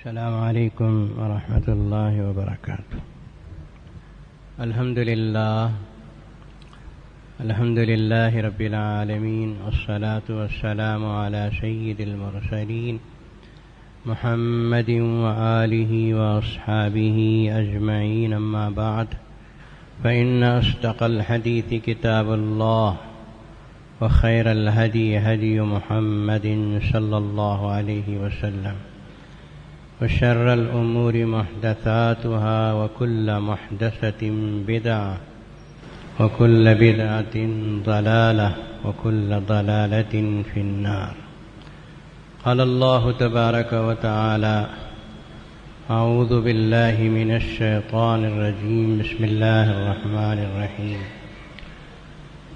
السلام علیکم ورحمۃ اللہ وبرکاتہ۔ الحمد للہ رب العالمین، والصلاة والسلام علی سید المرسلین محمد وآلہ واصحابہ اجمعین، اما بعد فإن أصدق الحدیث کتاب اللہ وخیر الہدی ہدی محمد صلی اللہ علیہ وسلم، وشر الأمور محدثاتها وكل محدثة بدعة وكل بدعة ضلالة وكل ضلالة في النار۔ قال الله تبارك وتعالى: أعوذ بالله من الشيطان الرجيم، بسم الله الرحمن الرحيم،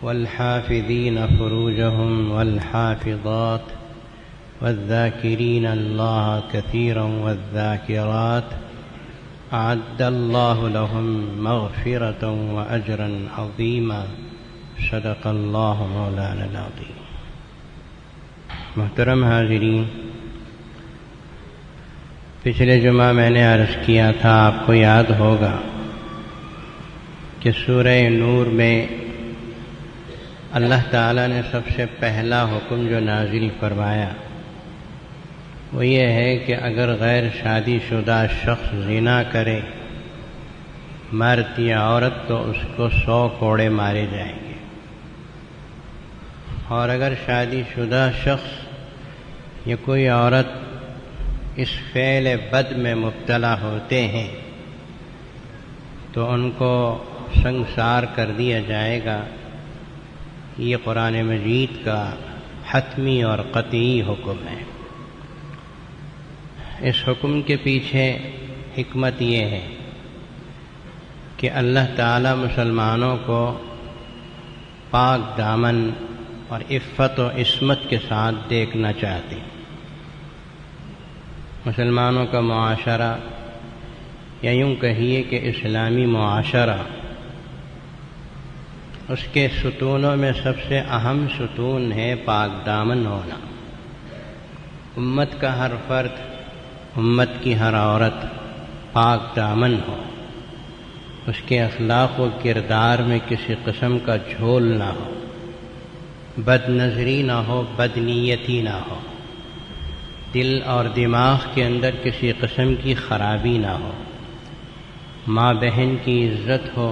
والحافظين فروجهم والحافظات والذاكرين الله كثيرا والذاكرات أعد الله لهم مغفرة وأجرا عظيما، صدق الله مولانا العظيم۔ محترم حاضرین، پچھلے جمعہ میں نے عرض کیا تھا، آپ کو یاد ہوگا کہ سورہ نور میں اللہ تعالیٰ نے سب سے پہلا حکم جو نازل فرمایا وہ یہ ہے کہ اگر غیر شادی شدہ شخص زنا کرے، مرد یا عورت، تو اس کو 100 کوڑے مارے جائیں گے، اور اگر شادی شدہ شخص یا کوئی عورت اس فعل بد میں مبتلا ہوتے ہیں تو ان کو سنگسار کر دیا جائے گا۔ یہ قرآن مجید کا حتمی اور قطعی حکم ہے۔ اس حکم کے پیچھے حکمت یہ ہے کہ اللہ تعالی مسلمانوں کو پاک دامن اور عفت و عصمت کے ساتھ دیکھنا چاہتے ہیں۔ مسلمانوں کا معاشرہ، یا یوں کہیے کہ اسلامی معاشرہ، اس کے ستونوں میں سب سے اہم ستون ہے پاک دامن ہونا۔ امت کا ہر فرد، امت کی ہر عورت پاک دامن ہو، اس کے اخلاق و کردار میں کسی قسم کا جھول نہ ہو، بد نظری نہ ہو، بد نیتی نہ ہو، دل اور دماغ کے اندر کسی قسم کی خرابی نہ ہو، ماں بہن کی عزت ہو،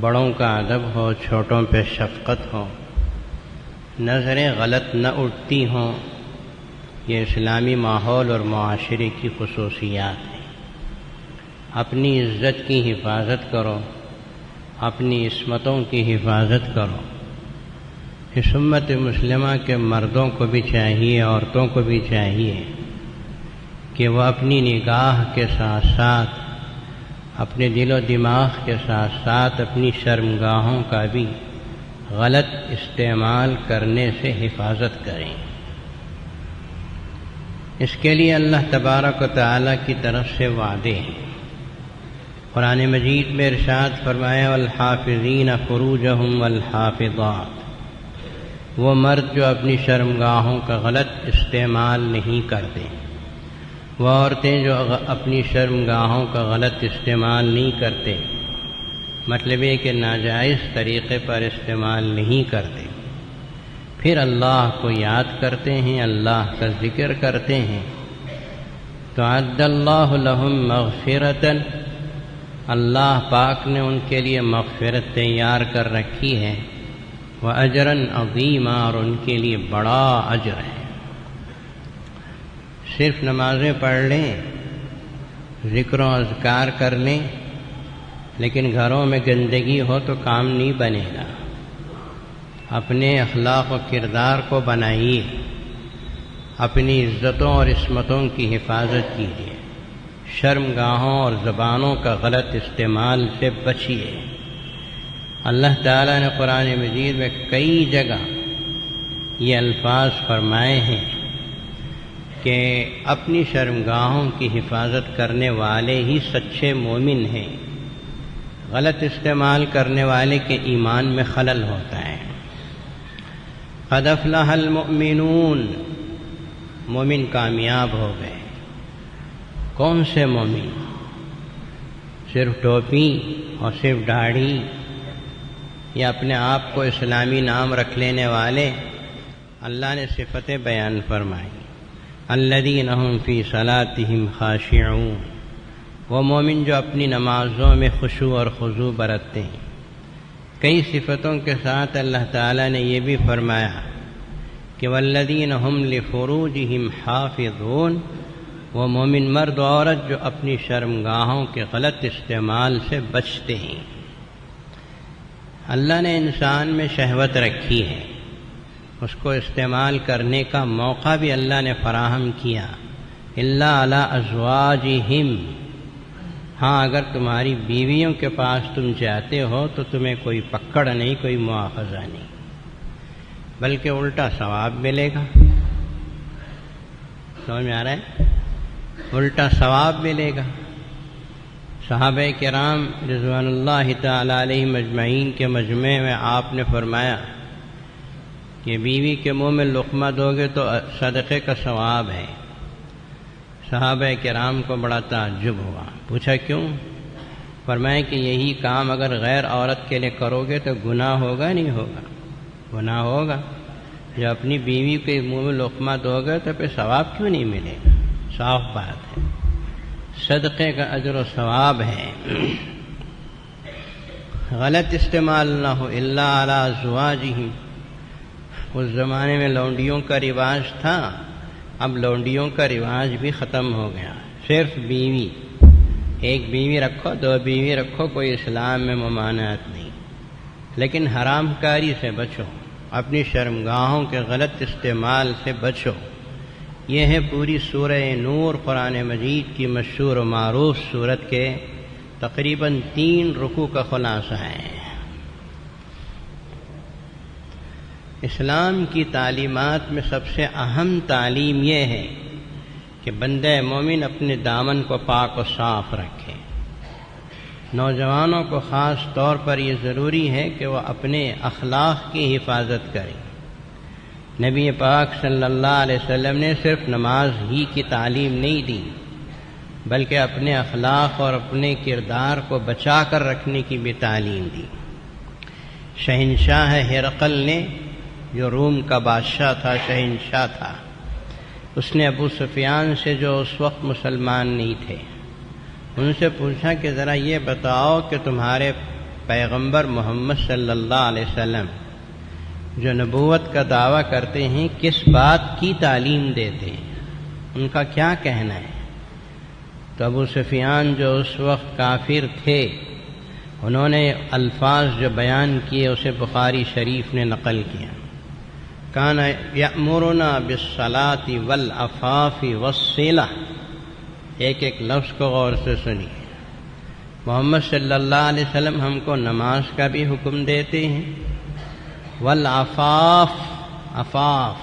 بڑوں کا ادب ہو، چھوٹوں پہ شفقت ہو، نظریں غلط نہ اٹھتی ہوں۔ یہ اسلامی ماحول اور معاشرے کی خصوصیات ہیں۔ اپنی عزت کی حفاظت کرو، اپنی عصمتوں کی حفاظت کرو۔ اس امت مسلمہ کے مردوں کو بھی چاہیے، عورتوں کو بھی چاہیے کہ وہ اپنی نگاہ کے ساتھ ساتھ، اپنے دل و دماغ کے ساتھ ساتھ اپنی شرمگاہوں کا بھی غلط استعمال کرنے سے حفاظت کریں۔ اس کے لیے اللہ تبارک و تعالیٰ کی طرف سے وعدے ہیں۔ قرآن مجید میں ارشاد فرمایا: والحافظین فروجہم والحافظات، وہ مرد جو اپنی شرمگاہوں کا غلط استعمال نہیں کرتے، وہ عورتیں جو اپنی شرمگاہوں کا غلط استعمال نہیں کرتے، مطلب یہ کہ ناجائز طریقے پر استعمال نہیں کرتے، پھر اللہ کو یاد کرتے ہیں، اللہ کا ذکر کرتے ہیں، تو اعد اللہ لہم مغفرۃ، اللہ پاک نے ان کے لیے مغفرت تیار کر رکھی ہے، واجرا عظیما، اور ان کے لیے بڑا اجر ہے۔ صرف نمازیں پڑھ لیں، ذکر و اذکار کر لیں، لیکن گھروں میں گندگی ہو تو کام نہیں بنے گا۔ اپنے اخلاق و کردار کو بنائیے، اپنی عزتوں اور عصمتوں کی حفاظت کیجیے، شرمگاہوں اور زبانوں کا غلط استعمال سے بچیے۔ اللہ تعالیٰ نے قرآن مجید میں کئی جگہ یہ الفاظ فرمائے ہیں کہ اپنی شرمگاہوں کی حفاظت کرنے والے ہی سچے مومن ہیں، غلط استعمال کرنے والے کے ایمان میں خلل ہوتا ہے۔ قد افلح المؤمنون، مومن کامیاب ہو گئے۔ کون سے مومن؟ صرف ٹوپی اور صرف داڑھی یا اپنے آپ کو اسلامی نام رکھ لینے والے؟ اللہ نے صفتیں بیان فرمائی، الذین هم فی صلاتهم خاشعون، وہ مومن جو اپنی نمازوں میں خشوع اور خضوع برتتے ہیں۔ کئی صفتوں کے ساتھ اللہ تعالیٰ نے یہ بھی فرمایا کہ والذین هم لفروجهم حافظون، وہ مومن مرد و عورت جو اپنی شرمگاہوں کے غلط استعمال سے بچتے ہیں۔ اللہ نے انسان میں شہوت رکھی ہے، اس کو استعمال کرنے کا موقع بھی اللہ نے فراہم کیا، الا علی ازواجہم، ہاں اگر تمہاری بیویوں کے پاس تم جاتے ہو تو تمہیں کوئی پکڑ نہیں، کوئی مواخذہ نہیں، بلکہ الٹا ثواب ملے گا۔ سمجھ میں آ رہا ہے؟ الٹا ثواب ملے گا۔ صحابہ کرام رضوان اللہ تعالی علیہم اجمعین کے مجمع میں آپ نے فرمایا کہ بیوی کے منہ میں لقمہ دو گے تو صدقے کا ثواب ہے۔ صحابہ کرام کو بڑا تعجب ہوا، پوچھا کیوں؟ فرمایا کہ یہی کام اگر غیر عورت کے لیے کرو گے تو گناہ ہوگا نہیں ہوگا؟ گناہ ہوگا۔ جب اپنی بیوی کے منہ میں لقمہ دو گے تو پھر ثواب کیوں نہیں ملے گا؟ صاف بات ہے، صدقے کا اجر و ثواب ہے۔ غلط استعمال نہ ہو، الا علی ازواجہم۔ اس زمانے میں لونڈیوں کا رواج تھا، اب لونڈیوں کا رواج بھی ختم ہو گیا، صرف بیوی، ایک بیوی رکھو، دو بیوی رکھو، کوئی اسلام میں ممانعت نہیں، لیکن حرام کاری سے بچو، اپنی شرمگاہوں کے غلط استعمال سے بچو۔ یہ ہے پوری سورہ نور قرآن مجید کی مشہور و معروف سورت کے تقریباً 3 رکوع کا خلاصہ ہے۔ اسلام کی تعلیمات میں سب سے اہم تعلیم یہ ہے کہ بندہ مومن اپنے دامن کو پاک و صاف رکھے۔ نوجوانوں کو خاص طور پر یہ ضروری ہے کہ وہ اپنے اخلاق کی حفاظت کریں۔ نبی پاک صلی اللہ علیہ وسلم نے صرف نماز ہی کی تعلیم نہیں دی، بلکہ اپنے اخلاق اور اپنے کردار کو بچا کر رکھنے کی بھی تعلیم دی۔ شہنشاہ ہرقل نے، جو روم کا بادشاہ تھا، شہنشاہ تھا، اس نے ابو سفیان سے، جو اس وقت مسلمان نہیں تھے، ان سے پوچھا کہ ذرا یہ بتاؤ کہ تمہارے پیغمبر محمد صلی اللہ علیہ وسلم جو نبوت کا دعویٰ کرتے ہیں کس بات کی تعلیم دیتے ہیں، ان کا کیا کہنا ہے؟ تو ابو سفیان جو اس وقت کافر تھے، انہوں نے الفاظ جو بیان کیے اسے بخاری شریف نے نقل کیا۔ کان یأمرنا بالصلاۃ والعفاف والصلہ، ایک ایک لفظ کو غور سے سنیے۔ محمد صلی اللہ علیہ وسلم ہم کو نماز کا بھی حکم دیتے ہیں، والعفاف، عفاف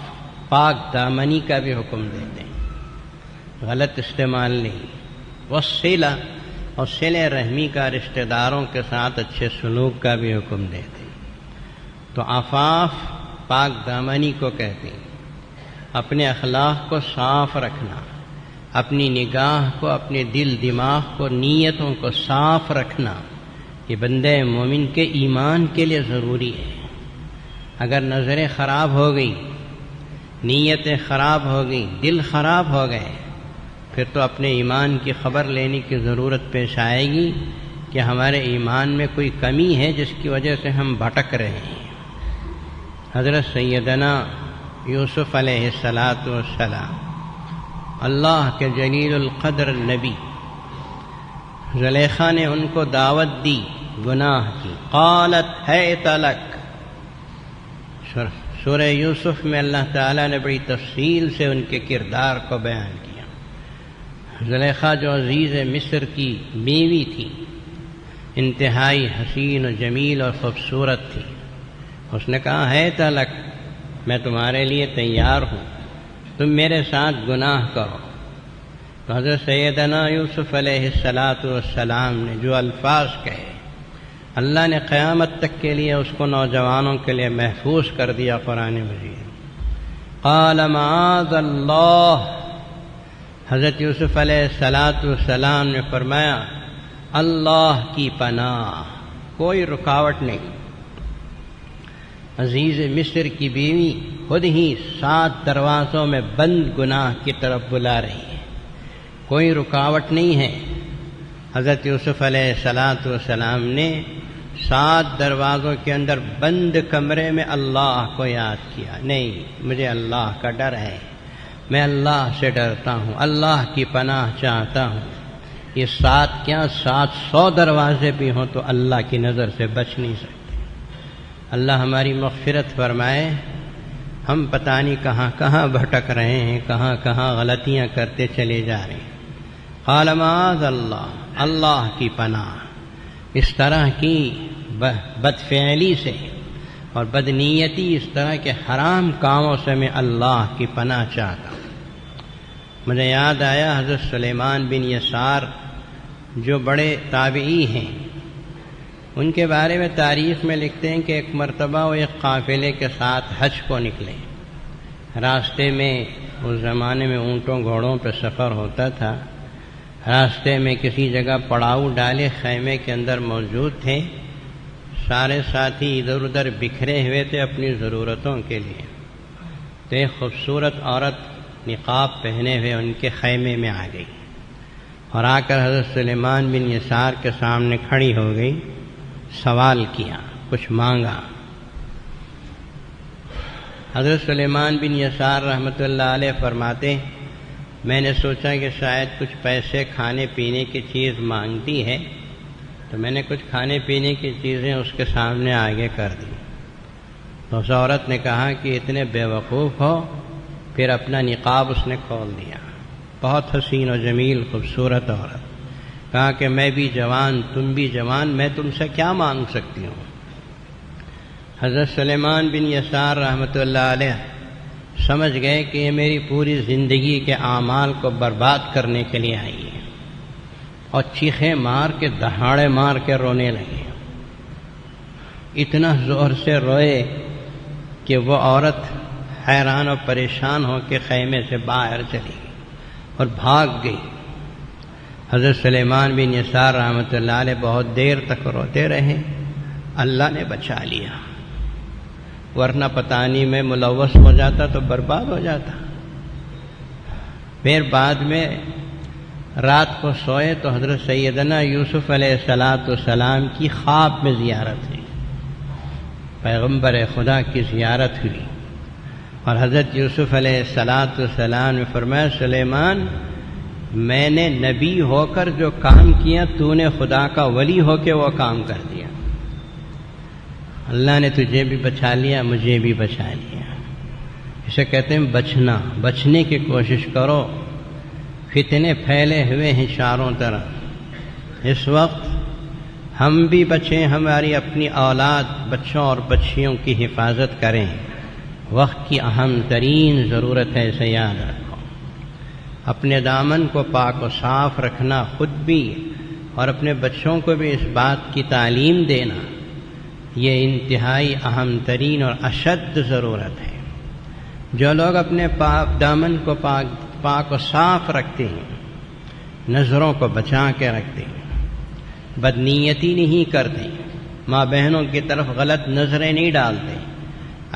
پاک دامنی کا بھی حکم دیتے ہیں، غلط استعمال نہیں، والصلہ، اور صلہ رحمی کا، رشتہ داروں کے ساتھ اچھے سلوک کا بھی حکم دیتے ہیں۔ تو عفاف پاک دامنی کو کہتے ہیں، اپنے اخلاق کو صاف رکھنا، اپنی نگاہ کو، اپنے دل دماغ کو، نیتوں کو صاف رکھنا، یہ بندے مومن کے ایمان کے لیے ضروری ہے۔ اگر نظریں خراب ہو گئی، نیتیں خراب ہو گئی، دل خراب ہو گئے، پھر تو اپنے ایمان کی خبر لینے کی ضرورت پیش آئے گی کہ ہمارے ایمان میں کوئی کمی ہے جس کی وجہ سے ہم بھٹک رہے ہیں۔ حضرت سیدنا یوسف علیہ السلام، اللہ کے جلیل القدر نبی، زلیخا نے ان کو دعوت دی گناہ کی، قالت حیت لک۔ سورہ یوسف میں اللہ تعالیٰ نے بڑی تفصیل سے ان کے کردار کو بیان کیا۔ زلیخا جو عزیز مصر کی بیوی تھی، انتہائی حسین و جمیل اور خوبصورت تھی، اس نے کہا ہے تلک، میں تمہارے لیے تیار ہوں، تم میرے ساتھ گناہ کرو۔ تو حضرت سیدنا یوسف علیہ السلام نے جو الفاظ کہے، اللہ نے قیامت تک کے لیے اس کو نوجوانوں کے لیے محفوظ کر دیا قرآن مجید۔ قال معاذ اللہ، حضرت یوسف علیہ السلام نے فرمایا اللہ کی پناہ، کوئی رکاوٹ نہیں۔ عزیز مصر کی بیوی خود ہی 7 دروازوں میں بند گناہ کی طرف بلا رہی ہے، کوئی رکاوٹ نہیں ہے۔ حضرت یوسف علیہ السلام نے 7 دروازوں کے اندر بند کمرے میں اللہ کو یاد کیا، نہیں مجھے اللہ کا ڈر ہے، میں اللہ سے ڈرتا ہوں، اللہ کی پناہ چاہتا ہوں۔ یہ 7 کیا 700 دروازے بھی ہوں تو اللہ کی نظر سے بچ نہیں سکتے۔ اللہ ہماری مغفرت فرمائے، ہم پتہ نہیں کہاں کہاں بھٹک رہے ہیں، کہاں کہاں غلطیاں کرتے چلے جا رہے ہیں۔ قال معاذ اللہ، اللہ کی پناہ اس طرح کی بدفعلی سے اور بدنیتی، اس طرح کے حرام کاموں سے میں اللہ کی پناہ چاہتا ہوں۔ مجھے یاد آیا حضرت سلیمان بن یسار جو بڑے تابعی ہیں، ان کے بارے میں تاریخ میں لکھتے ہیں کہ ایک مرتبہ وہ ایک قافلے کے ساتھ حج کو نکلے۔ راستے میں اس زمانے میں اونٹوں گھوڑوں پہ سفر ہوتا تھا، راستے میں کسی جگہ پڑاؤ ڈالے خیمے کے اندر موجود تھے، سارے ساتھی ادھر ادھر بکھرے ہوئے تھے اپنی ضرورتوں کے لیے، تو ایک خوبصورت عورت نقاب پہنے ہوئے ان کے خیمے میں آ گئی اور آ کر حضرت سلیمان بن یسار کے سامنے کھڑی ہو گئی، سوال کیا، کچھ مانگا۔ حضرت سلیمان بن یسار رحمۃ اللہ علیہ فرماتے، میں نے سوچا کہ شاید کچھ پیسے کھانے پینے کی چیز مانگتی ہے، تو میں نے کچھ کھانے پینے کی چیزیں اس کے سامنے آگے کر دی۔ تو اس عورت نے کہا کہ اتنے بے وقوف ہو، پھر اپنا نقاب اس نے کھول دیا۔ بہت حسین و جمیل خوبصورت عورت، کہا کہ میں بھی جوان، تم بھی جوان، میں تم سے کیا مانگ سکتی ہوں؟ حضرت سلیمان بن یسار رحمۃ اللہ علیہ سمجھ گئے کہ یہ میری پوری زندگی کے اعمال کو برباد کرنے کے لیے آئی ہے، اور چیخیں مار کے دہاڑے مار کے رونے لگے۔ اتنا زور سے روئے کہ وہ عورت حیران و پریشان ہو کے خیمے سے باہر چلی گئی اور بھاگ گئی۔ حضرت سلیمان بن یسار رحمۃ اللہ علیہ بہت دیر تک روتے رہے، اللہ نے بچا لیا، ورنہ پتہ نہیں میں ملوث ہو جاتا تو برباد ہو جاتا۔ پھر بعد میں رات کو سوئے تو حضرت سیدنا یوسف علیہ السلام کی خواب میں زیارت ہوئی، پیغمبر خدا کی زیارت ہوئی، اور حضرت یوسف علیہ السلام نے فرمایا سلیمان، میں نے نبی ہو کر جو کام کیا تو نے خدا کا ولی ہو کے وہ کام کر دیا، اللہ نے تجھے بھی بچا لیا، مجھے بھی بچا لیا۔ اسے کہتے ہیں بچنا، بچنے کی کوشش کرو، فتنے پھیلے ہوئے ہیں چاروں طرف۔ اس وقت ہم بھی بچیں، ہماری اپنی اولاد بچوں اور بچیوں کی حفاظت کریں، وقت کی اہم ترین ضرورت ہے، اسے یاد رکھو۔ اپنے دامن کو پاک و صاف رکھنا خود بھی، اور اپنے بچوں کو بھی اس بات کی تعلیم دینا، یہ انتہائی اہم ترین اور اشد ضرورت ہے۔ جو لوگ اپنے دامن کو پاک و صاف رکھتے ہیں، نظروں کو بچا کے رکھتے ہیں، بدنیتی نہیں کرتے، ماں بہنوں کی طرف غلط نظریں نہیں ڈالتے،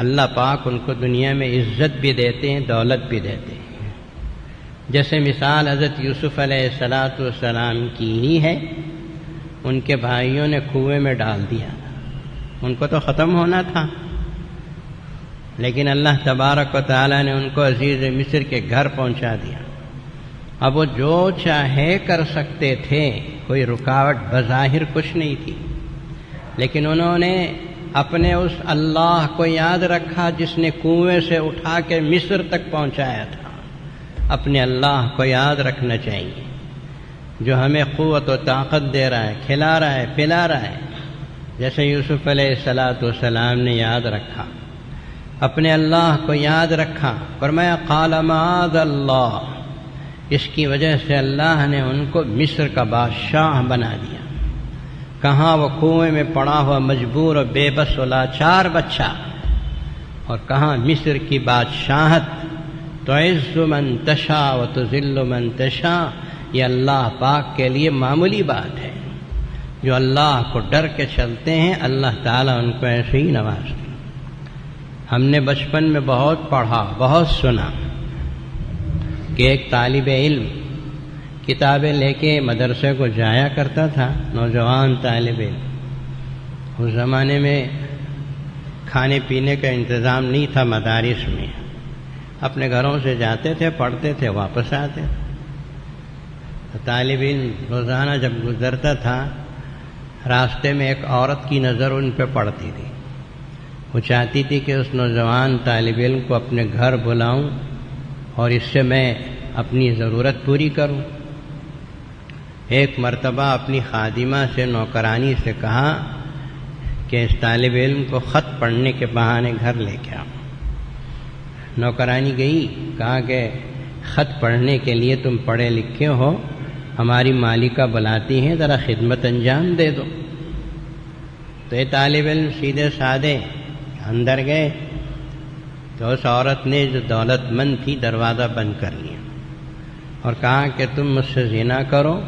اللہ پاک ان کو دنیا میں عزت بھی دیتے ہیں، دولت بھی دیتے ہیں۔ جیسے مثال حضرت یوسف علیہ السلام کی ہی ہے، ان کے بھائیوں نے کنویں میں ڈال دیا، ان کو تو ختم ہونا تھا، لیکن اللہ تبارک و تعالیٰ نے ان کو عزیز مصر کے گھر پہنچا دیا۔ اب وہ جو چاہے کر سکتے تھے، کوئی رکاوٹ بظاہر کچھ نہیں تھی، لیکن انہوں نے اپنے اس اللہ کو یاد رکھا جس نے کنویں سے اٹھا کے مصر تک پہنچایا تھا۔ اپنے اللہ کو یاد رکھنا چاہیے، جو ہمیں قوت و طاقت دے رہا ہے، کھلا رہا ہے، پلا رہا ہے، جیسے یوسف علیہ السلام نے یاد رکھا، اپنے اللہ کو یاد رکھا۔ فرمایا قال معاذ اللہ، اس کی وجہ سے اللہ نے ان کو مصر کا بادشاہ بنا دیا۔ کہاں وہ کنویں میں پڑا ہوا مجبور و بے بس و لاچار بچہ، اور کہاں مصر کی بادشاہت تعز من تشاء و تذل من تشاء، یہ اللہ پاک کے لیے معمولی بات ہے۔ جو اللہ کو ڈر کے چلتے ہیں اللہ تعالیٰ ان کو ایسے ہی نوازتے ہیں۔ ہم نے بچپن میں بہت پڑھا، بہت سنا کہ ایک طالب علم کتابیں لے کے مدرسے کو جایا کرتا تھا، نوجوان طالب علم۔ اس زمانے میں کھانے پینے کا انتظام نہیں تھا مدارس میں، اپنے گھروں سے جاتے تھے، پڑھتے تھے، واپس آتے تھے۔ طالب علم روزانہ جب گزرتا تھا راستے میں ایک عورت کی نظر ان پہ پڑتی تھی، وہ چاہتی تھی کہ اس نوجوان طالب علم کو اپنے گھر بلاؤں اور اس سے میں اپنی ضرورت پوری کروں۔ ایک مرتبہ اپنی خادمہ سے، نوکرانی سے کہا کہ اس طالب علم کو خط پڑھنے کے بہانے گھر لے کے آؤ۔ نوکرانی گئی، کہا کہ خط پڑھنے کے لیے تم پڑھے لکھے ہو، ہماری مالکہ بلاتی ہیں، ذرا خدمت انجام دے دو۔ تو یہ طالب علم سیدھے سادے اندر گئے تو اس عورت نے جو دولت مند تھی دروازہ بند کر لیا اور کہا کہ تم مجھ سے زنا کرو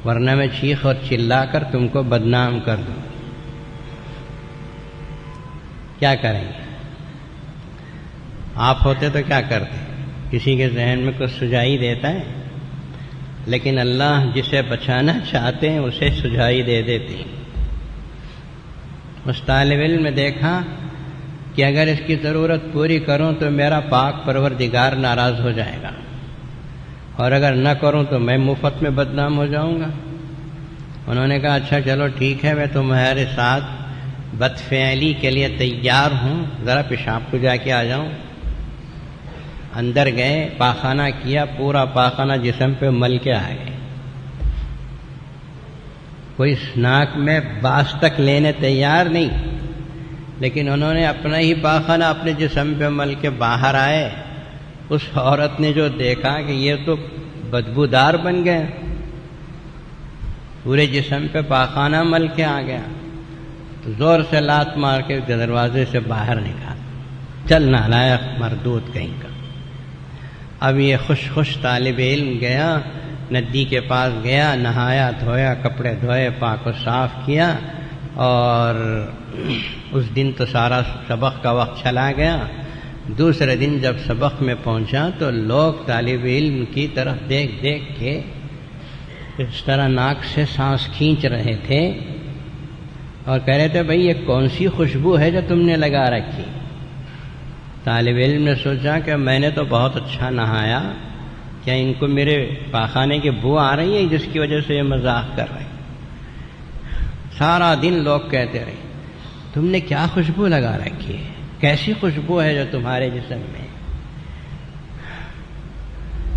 ورنہ میں چیخ اور چلا کر تم کو بدنام کر دوں۔ کیا کریں گے؟ آپ ہوتے تو کیا کرتے؟ کسی کے ذہن میں کچھ سجائی دیتا ہے؟ لیکن اللہ جسے بچانا چاہتے ہیں اسے سجائی دے دیتے ہیں۔ اس طالب علم نے دیکھا کہ اگر اس کی ضرورت پوری کروں تو میرا پاک پروردگار ناراض ہو جائے گا، اور اگر نہ کروں تو میں مفت میں بدنام ہو جاؤں گا۔ انہوں نے کہا اچھا چلو ٹھیک ہے، میں تمہارے ساتھ بدفعلی کے لیے تیار ہوں، ذرا پیشاب کو جا کے آ جاؤں۔ اندر گئے، پاخانہ کیا، پورا پاخانہ جسم پہ مل کے آ گئے۔ کوئی ناک میں باس تک لینے تیار نہیں، لیکن انہوں نے اپنا ہی پاخانہ اپنے جسم پہ مل کے باہر آئے۔ اس عورت نے جو دیکھا کہ یہ تو بدبودار بن گئے، پورے جسم پہ پاخانہ مل کے آ گیا، تو زور سے لات مار کے دروازے سے باہر نکالا، چل نالائق مردود کہیں کا۔ اب یہ خوش طالب علم گیا، ندی کے پاس گیا، نہایا دھویا، کپڑے دھوئے، پاک و صاف کیا، اور اس دن تو سارا سبق کا وقت چلا گیا۔ دوسرے دن جب سبق میں پہنچا تو لوگ طالب علم کی طرف دیکھ دیکھ کے اس طرح ناک سے سانس کھینچ رہے تھے اور کہہ رہے تھے بھئی یہ کون سی خوشبو ہے جو تم نے لگا رکھی؟ طالب علم نے سوچا کہ میں نے تو بہت اچھا نہایا، کیا ان کو میرے پاخانے کی بو آ رہی ہے جس کی وجہ سے یہ مذاق کر رہے ہیں؟ سارا دن لوگ کہتے رہے تم نے کیا خوشبو لگا رکھی ہے، کیسی خوشبو ہے جو تمہارے جسم میں؟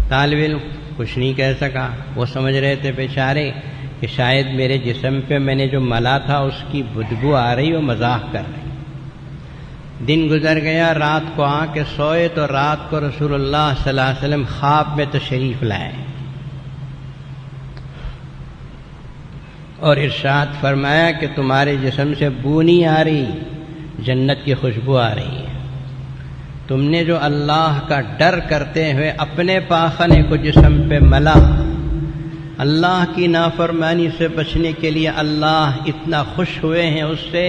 طالب علم کچھ نہیں کہہ سکا، وہ سمجھ رہے تھے بیچارے کہ شاید میرے جسم پہ میں نے جو ملا تھا اس کی بدبو آ رہی، وہ مذاق کر رہے۔ دن گزر گیا، رات کو آ کے سوئے تو رات کو رسول اللہ صلی اللہ علیہ وسلم خواب میں تشریف لائے اور ارشاد فرمایا کہ تمہارے جسم سے بو نہیں آ رہی، جنت کی خوشبو آ رہی ہے۔ تم نے جو اللہ کا ڈر کرتے ہوئے اپنے پاخانے کو جسم پہ ملا، اللہ کی نافرمانی سے بچنے کے لیے اللہ اتنا خوش ہوئے ہیں اس سے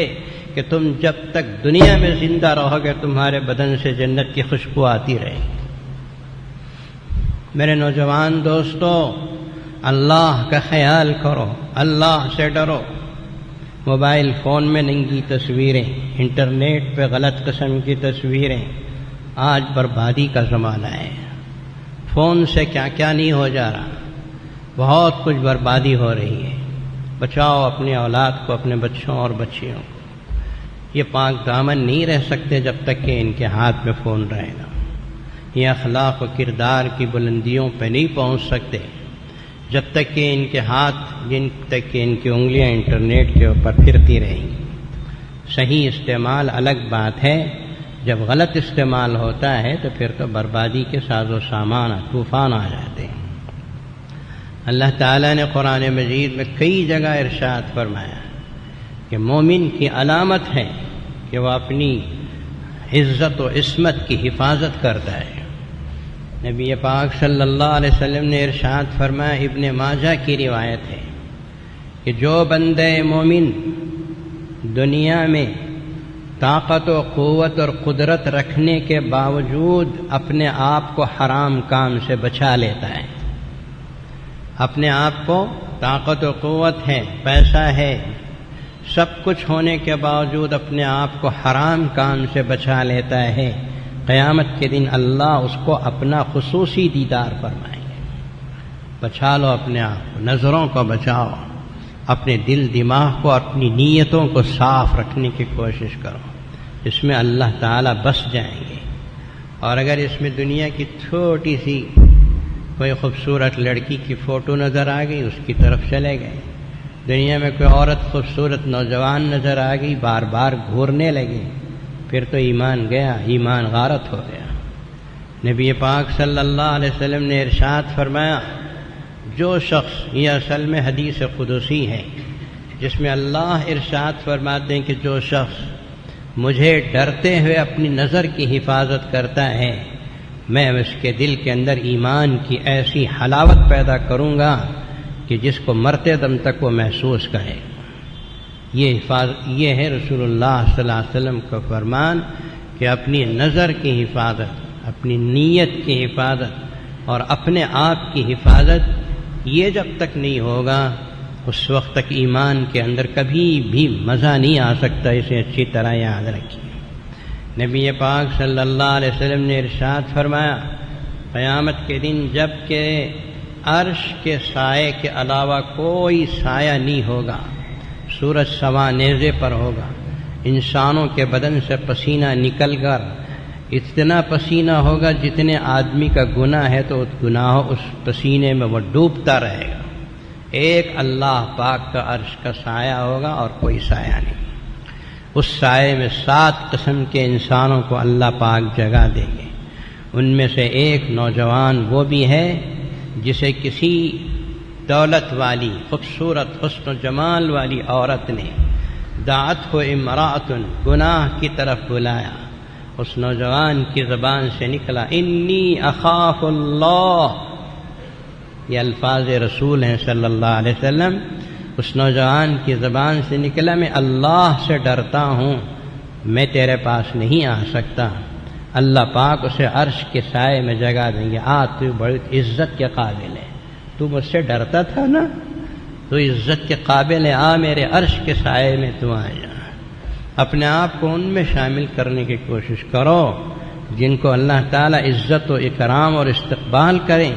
کہ تم جب تک دنیا میں زندہ رہو گے تمہارے بدن سے جنت کی خوشبو آتی رہے گی۔ میرے نوجوان دوستو، اللہ کا خیال کرو، اللہ سے ڈرو۔ موبائل فون میں ننگی تصویریں، انٹرنیٹ پہ غلط قسم کی تصویریں، آج بربادی کا زمانہ ہے۔ فون سے کیا کیا نہیں ہو جا رہا، بہت کچھ بربادی ہو رہی ہے۔ بچاؤ اپنی اولاد کو، اپنے بچوں اور بچیوں کو۔ یہ پاک دامن نہیں رہ سکتے جب تک کہ ان کے ہاتھ میں فون رہے گا۔ یہ اخلاق و کردار کی بلندیوں پہ نہیں پہنچ سکتے جب تک کہ ان کے ہاتھ، جن تک کہ ان کی انگلیاں انٹرنیٹ کے اوپر پھرتی رہیں گی۔ صحیح استعمال الگ بات ہے، جب غلط استعمال ہوتا ہے تو پھر تو بربادی کے ساز و سامان طوفان آ جاتے ہیں۔ اللہ تعالیٰ نے قرآن مجید میں کئی جگہ ارشاد فرمایا کہ مومن کی علامت ہے کہ وہ اپنی عزت و عصمت کی حفاظت کرتا ہے۔ نبی پاک صلی اللہ علیہ وسلم نے ارشاد فرمایا، ابن ماجہ کی روایت ہے کہ جو بندے مومن دنیا میں طاقت و قوت اور قدرت رکھنے کے باوجود اپنے آپ کو حرام کام سے بچا لیتا ہے، اپنے آپ کو طاقت و قوت ہے، پیسہ ہے، سب کچھ ہونے کے باوجود اپنے آپ کو حرام کام سے بچا لیتا ہے، قیامت کے دن اللہ اس کو اپنا خصوصی دیدار فرمائیں گے۔ بچا لو اپنے آپ کو، نظروں کو بچاؤ، اپنے دل دماغ کو، اپنی نیتوں کو صاف رکھنے کی کوشش کرو، اس میں اللہ تعالیٰ بس جائیں گے۔ اور اگر اس میں دنیا کی چھوٹی سی کوئی خوبصورت لڑکی کی فوٹو نظر آ گئی، اس کی طرف چلے گئے، دنیا میں کوئی عورت خوبصورت نوجوان نظر آ گئی، بار بار گھورنے لگے، پھر تو ایمان گیا، ایمان غارت ہو گیا۔ نبی پاک صلی اللہ علیہ وسلم نے ارشاد فرمایا، جو شخص، یہ اصل میں حدیث قدسی ہے جس میں اللہ ارشاد فرماتے ہیں کہ جو شخص مجھے ڈرتے ہوئے اپنی نظر کی حفاظت کرتا ہے، میں اس کے دل کے اندر ایمان کی ایسی حلاوت پیدا کروں گا کہ جس کو مرتے دم تک وہ محسوس کرے۔ یہ ہے رسول اللہ صلی اللہ علیہ وسلم کا فرمان کہ اپنی نظر کی حفاظت، اپنی نیت کی حفاظت اور اپنے آپ کی حفاظت، یہ جب تک نہیں ہوگا اس وقت تک ایمان کے اندر کبھی بھی مزہ نہیں آ سکتا۔ اسے اچھی طرح یاد رکھیے۔ نبی پاک صلی اللہ علیہ وسلم نے ارشاد فرمایا، قیامت کے دن جب کہ عرش کے سائے کے علاوہ کوئی سایہ نہیں ہوگا، سورج سوا نیزے پر ہوگا، انسانوں کے بدن سے پسینہ نکل کر اتنا پسینہ ہوگا جتنے آدمی کا گناہ ہے تو گناہ اس پسینے میں وہ ڈوبتا رہے گا۔ ایک اللہ پاک کا عرش کا سایہ ہوگا اور کوئی سایہ نہیں۔ اس سائے میں 7 قسم کے انسانوں کو اللہ پاک جگہ دیں گے۔ ان میں سے ایک نوجوان وہ بھی ہے جسے کسی دولت والی، خوبصورت حسن و جمال والی عورت نے دعت کو امرأۃ، گناہ کی طرف بلایا، اس نوجوان کی زبان سے نکلا، انی اخاف اللہ، یہ الفاظ رسول ہیں صلی اللہ علیہ وسلم۔ اس نوجوان کی زبان سے نکلا، میں اللہ سے ڈرتا ہوں، میں تیرے پاس نہیں آ سکتا۔ اللہ پاک اسے عرش کے سائے میں جگہ دیں گے، تو بڑی عزت کے قابل ہے، تو مجھ سے ڈرتا تھا نا، تو عزت کے قابل ہے، میرے عرش کے سائے میں تو آ جا۔ اپنے آپ کو ان میں شامل کرنے کی کوشش کرو جن کو اللہ تعالیٰ عزت و اکرام اور استقبال کریں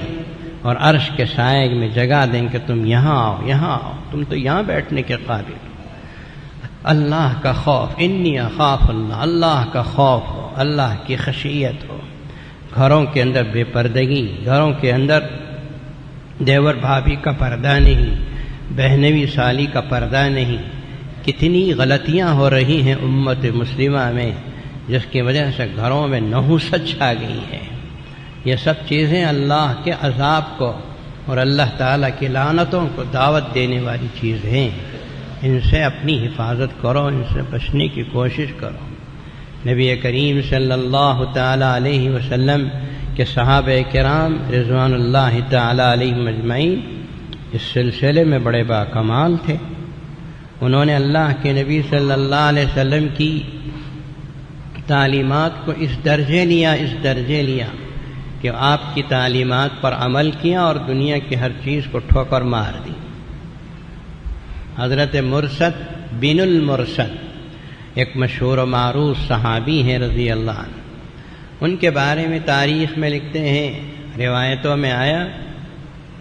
اور عرش کے سائے میں جگہ دیں کہ تم یہاں آؤ، یہاں آؤ، تم تو یہاں بیٹھنے کے قابل۔ اللہ کا خوف، انی اخاف اللہ، اللہ کا خوف ہو، اللہ کی خشیت ہو، گھروں کے اندر بے پردگی، گھروں کے اندر دیور بھابھی کا پردہ نہیں، بہنوی سالی کا پردہ نہیں۔ کتنی غلطیاں ہو رہی ہیں امت مسلمہ میں جس کی وجہ سے گھروں میں نحوست چھا گئی ہے۔ یہ سب چیزیں اللہ کے عذاب کو اور اللہ تعالیٰ کی لعنتوں کو دعوت دینے والی چیزیں ہیں، ان سے اپنی حفاظت کرو، ان سے بچنے کی کوشش کرو۔ نبی کریم صلی اللہ تعالی علیہ وسلم کہ صحابہ کرام رضوان اللہ تعالی علیہم اجمعین اس سلسلے میں بڑے باکمال تھے۔ انہوں نے اللہ کے نبی صلی اللہ علیہ وسلم کی تعلیمات کو اس درجے لیا کہ آپ کی تعلیمات پر عمل کیا اور دنیا کی ہر چیز کو ٹھوکر مار دی۔ حضرت مرثد بن المرثد ایک مشہور و معروف صحابی ہیں رضی اللہ عنہ، ان کے بارے میں تاریخ میں لکھتے ہیں، روایتوں میں آیا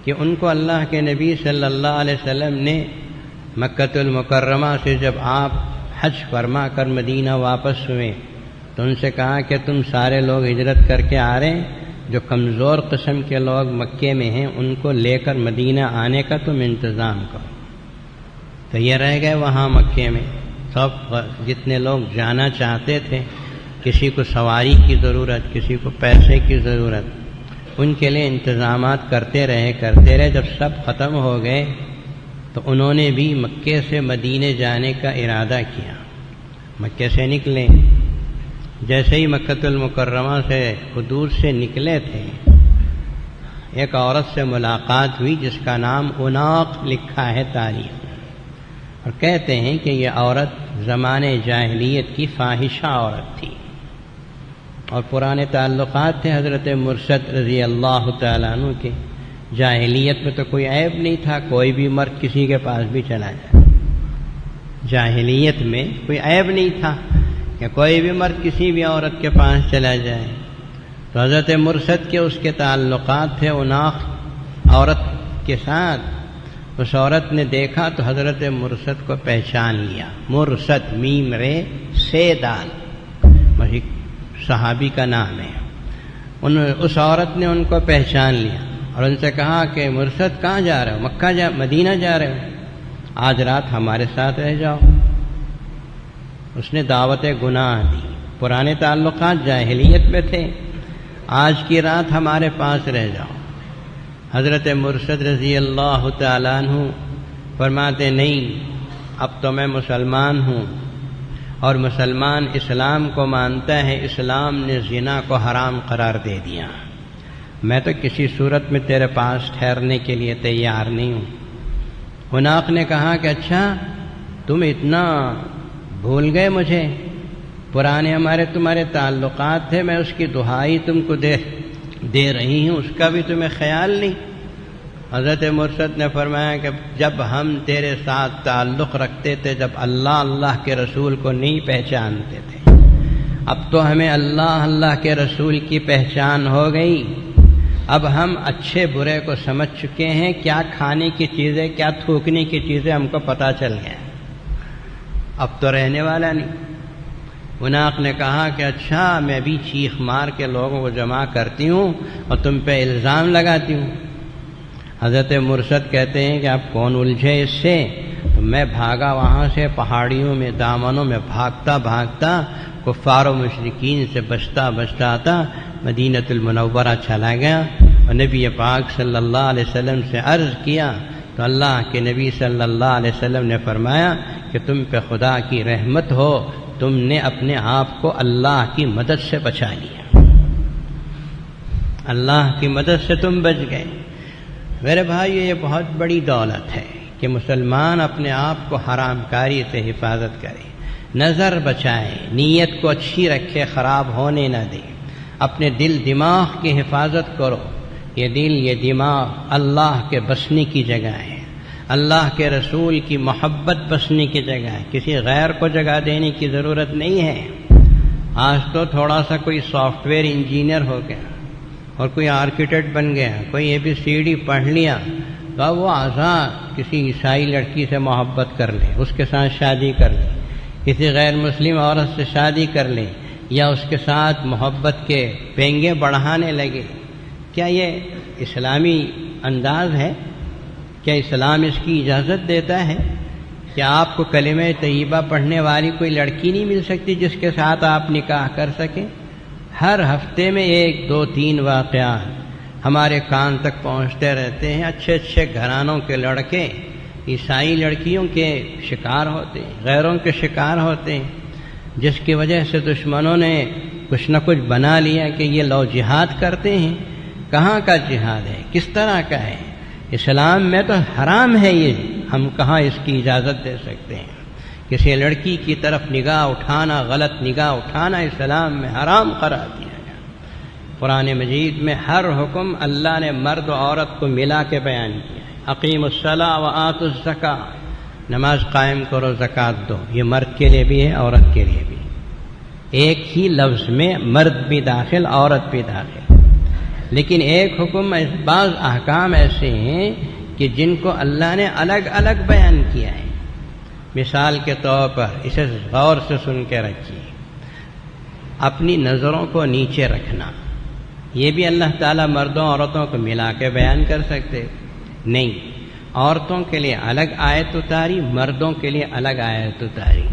کہ ان کو اللہ کے نبی صلی اللہ علیہ وسلم نے مکہ المکرمہ سے جب آپ حج فرما کر مدینہ واپس ہوئے تو ان سے کہا کہ تم سارے لوگ ہجرت کر کے آ رہے ہیں، جو کمزور قسم کے لوگ مکے میں ہیں ان کو لے کر مدینہ آنے کا تم انتظام کرو۔ تو یہ رہ گئے وہاں مکے میں، سب جتنے لوگ جانا چاہتے تھے، کسی کو سواری کی ضرورت، کسی کو پیسے کی ضرورت، ان کے لیے انتظامات کرتے رہے۔ جب سب ختم ہو گئے تو انہوں نے بھی مکے سے مدینے جانے کا ارادہ کیا۔ مکے سے نکلے، جیسے ہی مکہ المکرمہ سے حدود سے نکلے تھے ایک عورت سے ملاقات ہوئی جس کا نام عناق لکھا ہے تاریخ میں، اور کہتے ہیں کہ یہ عورت زمانے جاہلیت کی فاحشہ عورت تھی اور پرانے تعلقات تھے حضرت مرشد رضی اللہ تعالیٰ عنہ کے۔ جاہلیت میں تو کوئی عیب نہیں تھا، کوئی بھی مرد کسی کے پاس بھی چلا جائے، جاہلیت میں کوئی عیب نہیں تھا کہ کوئی بھی مرد کسی بھی عورت کے پاس چلا جائے۔ تو حضرت مرشد کے اس کے تعلقات تھے عناق عورت کے ساتھ۔ اس عورت نے دیکھا تو حضرت مرشد کو پہچان لیا، مرشد میم رے سے دال صحابی کا نام ہے۔ اس عورت نے ان کو پہچان لیا اور ان سے کہا کہ مرشد کہاں جا رہے ہو؟ مدینہ جا رہے ہو؟ آج رات ہمارے ساتھ رہ جاؤ۔ اس نے دعوت گناہ دی، پرانے تعلقات جاہلیت میں تھے، آج کی رات ہمارے پاس رہ جاؤ۔ حضرت مرشد رضی اللہ تعالیٰ عنہ فرماتے نہیں، اب تو میں مسلمان ہوں اور مسلمان اسلام کو مانتا ہے، اسلام نے زنا کو حرام قرار دے دیا، میں تو کسی صورت میں تیرے پاس ٹھہرنے کے لیے تیار نہیں ہوں۔ عناق نے کہا کہ اچھا تم اتنا بھول گئے مجھے، پرانے تمہارے تعلقات تھے، میں اس کی دہائی تم کو دے رہی ہوں، اس کا بھی تمہیں خیال نہیں۔ حضرت مرشد نے فرمایا کہ جب ہم تیرے ساتھ تعلق رکھتے تھے، جب اللہ کے رسول کو نہیں پہچانتے تھے، اب تو ہمیں اللہ کے رسول کی پہچان ہو گئی، اب ہم اچھے برے کو سمجھ چکے ہیں، کیا کھانے کی چیزیں کیا تھوکنے کی چیزیں ہم کو پتہ چل گیا، اب تو رہنے والا نہیں۔ عناق نے کہا کہ اچھا میں بھی چیخ مار کے لوگوں کو جمع کرتی ہوں اور تم پہ الزام لگاتی ہوں۔ حضرت مرشد کہتے ہیں کہ آپ کون الجھے اس سے؟ تو میں بھاگا وہاں سے، پہاڑیوں میں دامنوں میں بھاگتا کفار و مشرکین سے بچتا آتا مدینۃ المنورہ چلا گیا اور نبی پاک صلی اللہ علیہ وسلم سے عرض کیا تو اللہ کے نبی صلی اللہ علیہ وسلم نے فرمایا کہ تم پہ خدا کی رحمت ہو، تم نے اپنے آپ کو اللہ کی مدد سے بچا لیا، اللہ کی مدد سے تم بچ گئے۔ میرے بھائی یہ بہت بڑی دولت ہے کہ مسلمان اپنے آپ کو حرام کاری سے حفاظت کرے، نظر بچائے، نیت کو اچھی رکھے، خراب ہونے نہ دے، اپنے دل دماغ کی حفاظت کرو۔ یہ دل یہ دماغ اللہ کے بسنے کی جگہ ہے، اللہ کے رسول کی محبت بسنے کی جگہ ہے، کسی غیر کو جگہ دینے کی ضرورت نہیں ہے۔ آج تو تھوڑا سا کوئی سافٹ ویئر انجینئر ہو گیا اور کوئی آرکیٹیکٹ بن گیا، کوئی ABCD پڑھ لیا تو اب وہ آزاد کسی عیسائی لڑکی سے محبت کر لے، اس کے ساتھ شادی کر لے، کسی غیر مسلم عورت سے شادی کر لے یا اس کے ساتھ محبت کے پینگے بڑھانے لگے۔ کیا یہ اسلامی انداز ہے؟ کیا اسلام اس کی اجازت دیتا ہے؟ کیا آپ کو کلمہ طیبہ پڑھنے والی کوئی لڑکی نہیں مل سکتی جس کے ساتھ آپ نکاح کر سکیں؟ ہر ہفتے میں 1 2 3 واقعات ہمارے کان تک پہنچتے رہتے ہیں، اچھے گھرانوں کے لڑکے عیسائی لڑکیوں کے شکار ہوتے ہیں، غیروں کے شکار ہوتے ہیں، جس کی وجہ سے دشمنوں نے کچھ نہ کچھ بنا لیا کہ یہ لو جہاد کرتے ہیں۔ کہاں کا جہاد ہے؟ کس طرح کا ہے؟ اسلام میں تو حرام ہے یہ، ہم کہاں اس کی اجازت دے سکتے ہیں؟ کسی لڑکی کی طرف نگاہ اٹھانا، غلط نگاہ اٹھانا اسلام میں حرام قرار دیا گیا۔ قرآن مجید میں ہر حکم اللہ نے مرد و عورت کو ملا کے بیان کیا ہے۔ اقیموا الصلاۃ وآتوا الزکاۃ، نماز قائم کرو، زکوٰۃ دو، یہ مرد کے لیے بھی ہے، عورت کے لیے بھی۔ ایک ہی لفظ میں مرد بھی داخل، عورت بھی داخل، لیکن ایک حکم، بعض احکام ایسے ہیں کہ جن کو اللہ نے الگ الگ بیان کیا ہے۔ مثال کے طور پر اسے غور سے سن کے رکھیے، اپنی نظروں کو نیچے رکھنا، یہ بھی اللہ تعالیٰ مردوں عورتوں کو ملا کے بیان کر سکتے نہیں، عورتوں کے لیے الگ آیت اتاری، مردوں کے لیے الگ آیت اتاری۔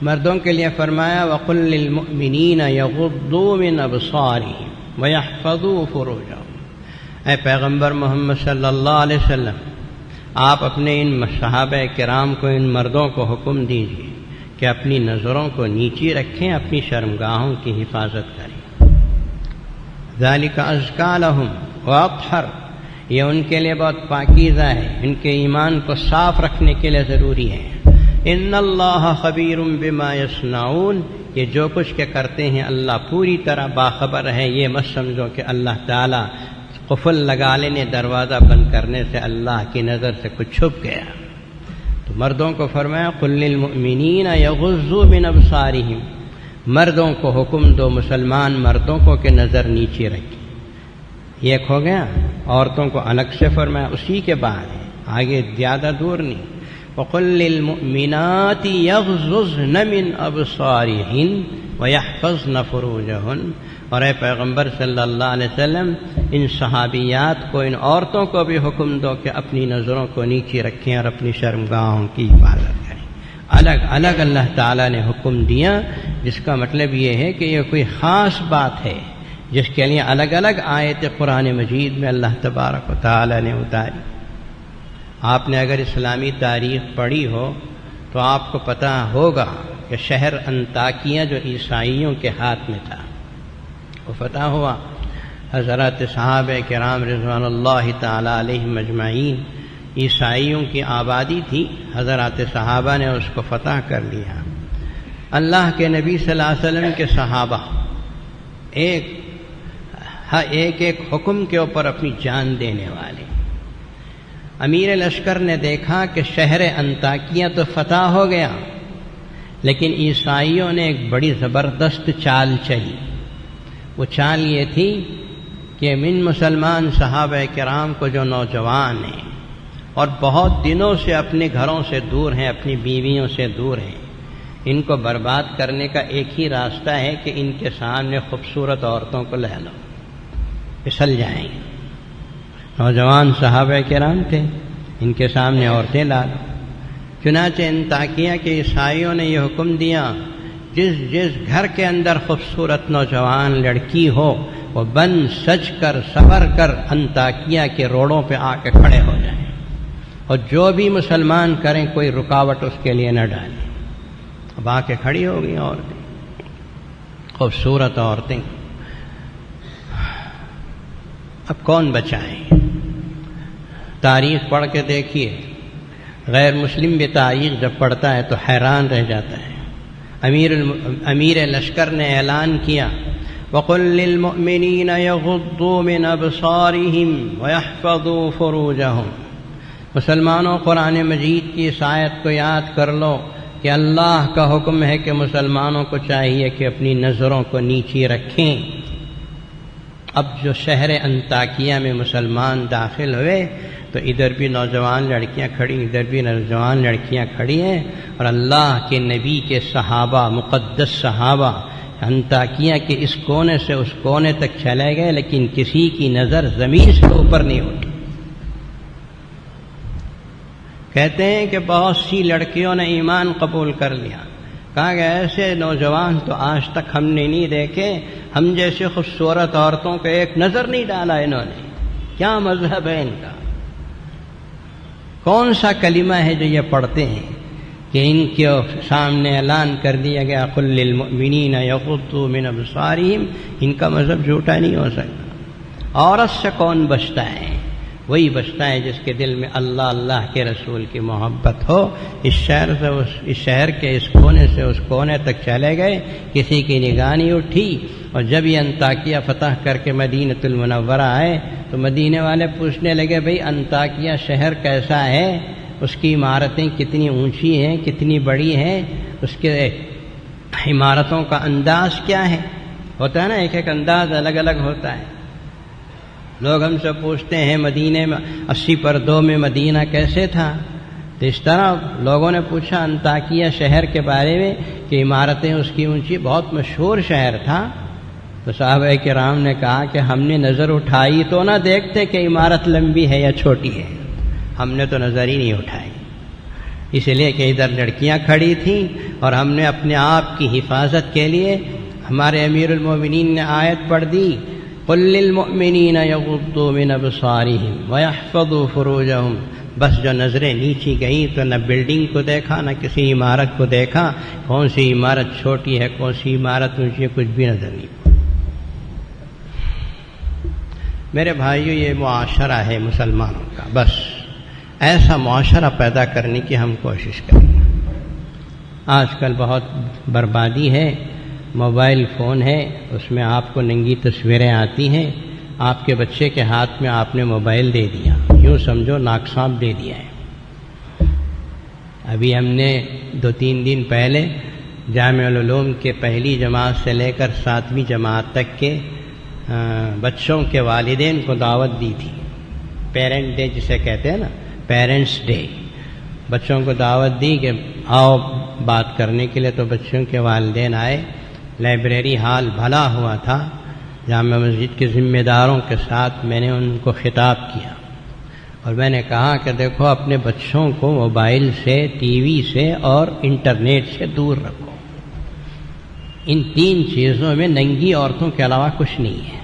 مردوں کے لیے فرمایا وَقُلْ لِلْمُؤْمِنِينَ يَغُضُّوا مِنْ أَبْصَارِهِمْ وَيَحْفَظُوا فُرُوجَهُمْ۔ اے پیغمبر محمد صلی اللہ علیہ وسلم، آپ اپنے ان صحابہ کرام کو، ان مردوں کو حکم دیجیے کہ اپنی نظروں کو نیچی رکھیں، اپنی شرمگاہوں کی حفاظت کریں۔ ذَلِكَ أَزْكَىٰ لَهُمْ، وأطهر، یہ ان کے لیے بہت پاکیزہ ہے، ان کے ایمان کو صاف رکھنے کے لیے ضروری ہے۔ ان اللہ خبیر بما یصنعون، یہ جو کچھ کے کرتے ہیں اللہ پوری طرح باخبر ہے۔ یہ مت سمجھو کہ اللہ تعالیٰ قفل لگا لینے، دروازہ بند کرنے سے اللہ کی نظر سے کچھ چھپ گیا۔ تو مردوں کو فرمایا قل للمؤمنین یغضوا من ابصارہم، مردوں کو حکم دو، مسلمان مردوں کو کہ نظر نیچے رکھیں۔ یہ ایک ہو گیا، عورتوں کو الگ سے فرمایا، اسی کے بعد ہے، آگے زیادہ دور نہیں۔ وقل للمؤمنات یغضضن من ابصارہن ویحفظن فروجہن، اور اے پیغمبر صلی اللہ علیہ وسلم ان صحابیات کو، ان عورتوں کو بھی حکم دو کہ اپنی نظروں کو نیچے رکھیں اور اپنی شرمگاہوں کی حفاظت کریں۔ الگ الگ اللہ تعالیٰ نے حکم دیا، جس کا مطلب یہ ہے کہ یہ کوئی خاص بات ہے جس کے لیے الگ الگ آیت قرآن مجید میں اللہ تبارک و تعالیٰ نے اتاری۔ آپ نے اگر اسلامی تاریخ پڑھی ہو تو آپ کو پتہ ہوگا کہ شہر انطاکیہ جو عیسائیوں کے ہاتھ میں تھا، وہ فتح ہوا، حضرات صحابہ کرام رضوان اللہ تعالی علیہم اجمعین، عیسائیوں کی آبادی تھی، حضرات صحابہ نے اس کو فتح کر لیا۔ اللہ کے نبی صلی اللہ علیہ وسلم کے صحابہ ایک ایک حکم کے اوپر اپنی جان دینے والے۔ امیر لشکر نے دیکھا کہ شہر انطاکیہ تو فتح ہو گیا، لیکن عیسائیوں نے ایک بڑی زبردست چال چلی۔ وہ چال یہ تھی کہ من مسلمان صحابہ کرام کو جو نوجوان ہیں اور بہت دنوں سے اپنے گھروں سے دور ہیں، اپنی بیویوں سے دور ہیں، ان کو برباد کرنے کا ایک ہی راستہ ہے کہ ان کے سامنے خوبصورت عورتوں کو لے لو، پھسل جائیں گے۔ نوجوان صحابہ کرام تھے، ان کے سامنے عورتیں لا لو۔ چنانچہ انطاکیہ کے عیسائیوں نے یہ حکم دیا، جس گھر کے اندر خوبصورت نوجوان لڑکی ہو وہ بن سج کر سور کر انطاکیہ کے روڈوں پہ آ کے کھڑے ہو جائیں، اور جو بھی مسلمان کریں کوئی رکاوٹ اس کے لیے نہ ڈالیں۔ اب آ کے کھڑی ہو گئی عورتیں، خوبصورت عورتیں۔ اب کون بچائیں؟ تاریخ پڑھ کے دیکھیے، غیر مسلم بھی تاریخ جب پڑھتا ہے تو حیران رہ جاتا ہے۔ امیر لشکر نے اعلان کیا وَقُلْ لِلْمُؤْمِنِينَ يَغُضُّوا مِنْ أَبْصَارِهِمْ وَيَحْفَظُوا فُرُوجَهُمْ، مسلمانوں قرآن مجید کی اس آیت کو یاد کر لو کہ اللہ کا حکم ہے کہ مسلمانوں کو چاہیے کہ اپنی نظروں کو نیچے رکھیں۔ اب جو شہر انطاکیہ میں مسلمان داخل ہوئے تو ادھر بھی نوجوان لڑکیاں کھڑی، ادھر بھی نوجوان لڑکیاں کھڑی ہیں، اور اللہ کے نبی کے صحابہ، مقدس صحابہ انطاکیہ کے اس کونے سے اس کونے تک چلے گئے، لیکن کسی کی نظر زمین سے اوپر نہیں اٹھی۔ کہتے ہیں کہ بہت سی لڑکیوں نے ایمان قبول کر لیا، کہا کہ ایسے نوجوان تو آج تک ہم نے نہیں دیکھے، ہم جیسے خوبصورت عورتوں کو ایک نظر نہیں ڈالا انہوں نے۔ کیا مذہب ہے ان کا؟ کون سا کلمہ ہے جو یہ پڑھتے ہیں کہ ان کے سامنے اعلان کر دیا گیا قل للمؤمنین یغضوا من ابصارہم؟ ان کا مذہب جھوٹا نہیں ہو سکتا۔ عورت سے کون بچتا ہے؟ وہی بچتا ہے جس کے دل میں اللہ، اللہ کے رسول کی محبت ہو۔ اس شہر سے اس شہر کے اس کونے سے اس کونے تک چلے گئے، کسی کی نگاہ نہیں اٹھی، اور جب یہ انطاکیہ فتح کر کے مدینۃ المنورہ آئے تو مدینے والے پوچھنے لگے بھئی انطاکیہ شہر کیسا ہے، اس کی عمارتیں کتنی اونچی ہیں، کتنی بڑی ہیں، اس کے عمارتوں کا انداز کیا ہے؟ ہوتا ہے نا، ایک ایک انداز الگ الگ ہوتا ہے۔ لوگ ہم سے پوچھتے ہیں مدینے میں 80 پردوں میں مدینہ کیسے تھا؟ تو اس طرح لوگوں نے پوچھا انطاکیہ شہر کے بارے میں کہ عمارتیں اس کی اونچی، بہت مشہور شہر تھا۔ تو صحابہ کرام نے کہا کہ ہم نے نظر اٹھائی تو نہ دیکھتے کہ عمارت لمبی ہے یا چھوٹی ہے، ہم نے تو نظر ہی نہیں اٹھائی، اس لیے کہ ادھر لڑکیاں کھڑی تھیں، اور ہم نے اپنے آپ کی حفاظت کے لیے ہمارے امیر المومنین نے آیت پڑھ دی قل للمؤمنین یغضوا من ابصارہم ویحفظوا فروجہم۔ بس جو نظریں نیچی گئیں تو نہ بلڈنگ کو دیکھا، نہ کسی عمارت کو دیکھا، کون سی عمارت چھوٹی ہے، کون سی عمارت اونچی ہے، کچھ بھی نظر نہیں۔ میرے بھائیو یہ معاشرہ ہے مسلمانوں کا، بس ایسا معاشرہ پیدا کرنے کی ہم کوشش کریں۔ آج کل بہت بربادی ہے، موبائل فون ہے، اس میں آپ کو ننگی تصویریں آتی ہیں، آپ کے بچے کے ہاتھ میں آپ نے موبائل دے دیا، یوں سمجھو ناک سانپ دے دیا ہے۔ ابھی ہم نے 2-3 دن پہلے جامع العلوم کے پہلی جماعت سے لے کر 7ویں جماعت تک کے بچوں کے والدین کو دعوت دی تھی، پیرنٹ ڈے جسے کہتے ہیں نا، پیرنٹس ڈے، بچوں کو دعوت دی کہ آؤ بات کرنے کے لیے، تو بچوں کے والدین آئے، لائبریری ہال بھلا ہوا تھا، جامع مسجد کے ذمہ داروں کے ساتھ میں نے ان کو خطاب کیا اور میں نے کہا کہ دیکھو اپنے بچوں کو موبائل سے، ٹی وی سے اور انٹرنیٹ سے دور رکھو، ان 3 چیزوں میں ننگی عورتوں کے علاوہ کچھ نہیں ہے۔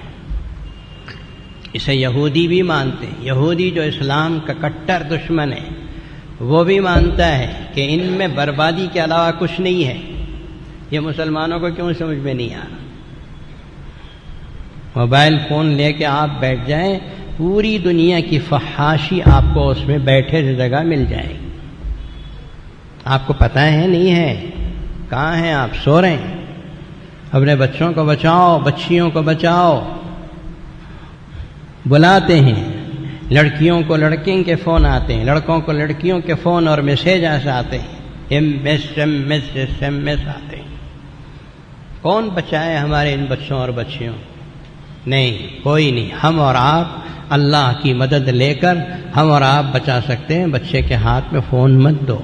اسے یہودی بھی مانتے ہیں، یہودی جو اسلام کا کٹر دشمن ہے وہ بھی مانتا ہے کہ ان میں بربادی کے علاوہ کچھ نہیں ہے۔ یہ مسلمانوں کو کیوں سمجھ میں نہیں آ رہا؟ موبائل فون لے کے آپ بیٹھ جائیں، پوری دنیا کی فحاشی آپ کو اس میں بیٹھے جگہ مل جائے گی۔ آپ کو پتہ ہے نہیں ہے؟ کہاں ہیں آپ؟ سو رہے ہیں؟ اپنے بچوں کو بچاؤ، بچیوں کو بچاؤ۔ بلاتے ہیں لڑکیوں کو لڑکوں کے فون آتے ہیں، لڑکوں کو لڑکیوں کے فون اور میسیج آتے ہیں، ایم ایس آتے ہیں۔ کون بچائے ہمارے ان بچوں اور بچیوں؟ نہیں، کوئی نہیں۔ ہم اور آپ اللہ کی مدد لے کر ہم اور آپ بچا سکتے ہیں۔ بچے کے ہاتھ میں فون مت دو،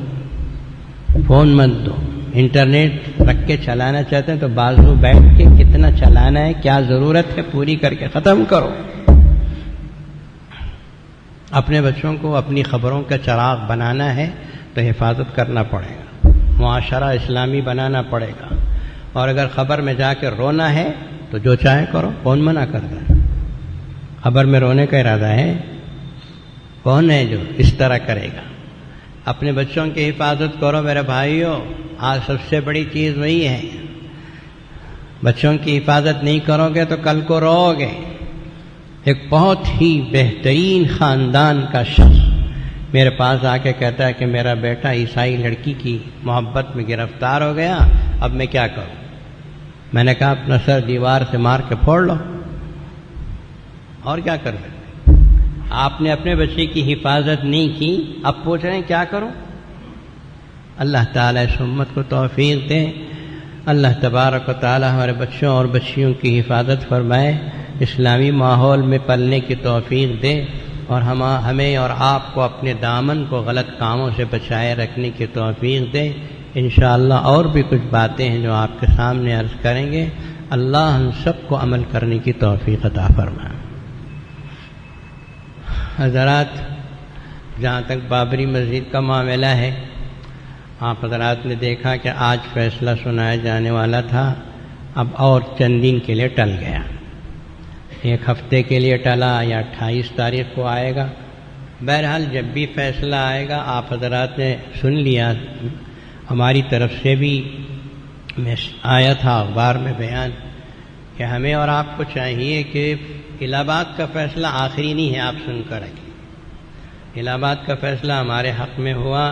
فون مت دو۔ انٹرنیٹ رکھ کے چلانا چاہتے ہیں تو بازو بیٹھ کے کتنا چلانا ہے، کیا ضرورت ہے، پوری کر کے ختم کرو۔ اپنے بچوں کو اپنی خبروں کا چراغ بنانا ہے تو حفاظت کرنا پڑے گا، معاشرہ اسلامی بنانا پڑے گا، اور اگر خبر میں جا کے رونا ہے تو جو چاہے کرو، کون منع کرتا ہے؟ خبر میں رونے کا ارادہ ہے؟ کون ہے جو اس طرح کرے گا؟ اپنے بچوں کی حفاظت کرو میرے بھائیوں، آج سب سے بڑی چیز وہی ہے۔ بچوں کی حفاظت نہیں کرو گے تو کل کو رو گے۔ ایک بہت ہی بہترین خاندان کا شخص میرے پاس آ کے کہتا ہے کہ میرا بیٹا عیسائی لڑکی کی محبت میں گرفتار ہو گیا، اب میں کیا کروں؟ میں نے کہا اپنا سر دیوار سے مار کے پھوڑ لو، اور کیا کر سکتے؟ آپ نے اپنے بچے کی حفاظت نہیں کی، اب پوچھ رہے ہیں کیا کروں؟ اللہ تعالیٰ اس امت کو توفیق دے، اللہ تبارک و تعالیٰ ہمارے بچوں اور بچیوں کی حفاظت فرمائے، اسلامی ماحول میں پلنے کی توفیق دے، اور ہمیں اور آپ کو اپنے دامن کو غلط کاموں سے بچائے رکھنے کی توفیق دے۔ انشاءاللہ اور بھی کچھ باتیں ہیں جو آپ کے سامنے عرض کریں گے۔ اللہ ہم سب کو عمل کرنے کی توفیق عطا فرمائے۔ حضرات، جہاں تک بابری مسجد کا معاملہ ہے، آپ حضرات نے دیکھا کہ آج فیصلہ سنایا جانے والا تھا، اب اور چند دن کے لیے ٹل گیا، 1 ہفتے کے لیے ٹلا یا 28 تاریخ کو آئے گا۔ بہرحال جب بھی فیصلہ آئے گا، آپ حضرات نے سن لیا، ہماری طرف سے بھی آیا تھا اخبار میں بیان کہ ہمیں اور آپ کو چاہیے کہ الہ آباد کا فیصلہ آخری نہیں ہے، آپ سن کر رکھیں۔ الہ آباد کا فیصلہ ہمارے حق میں ہوا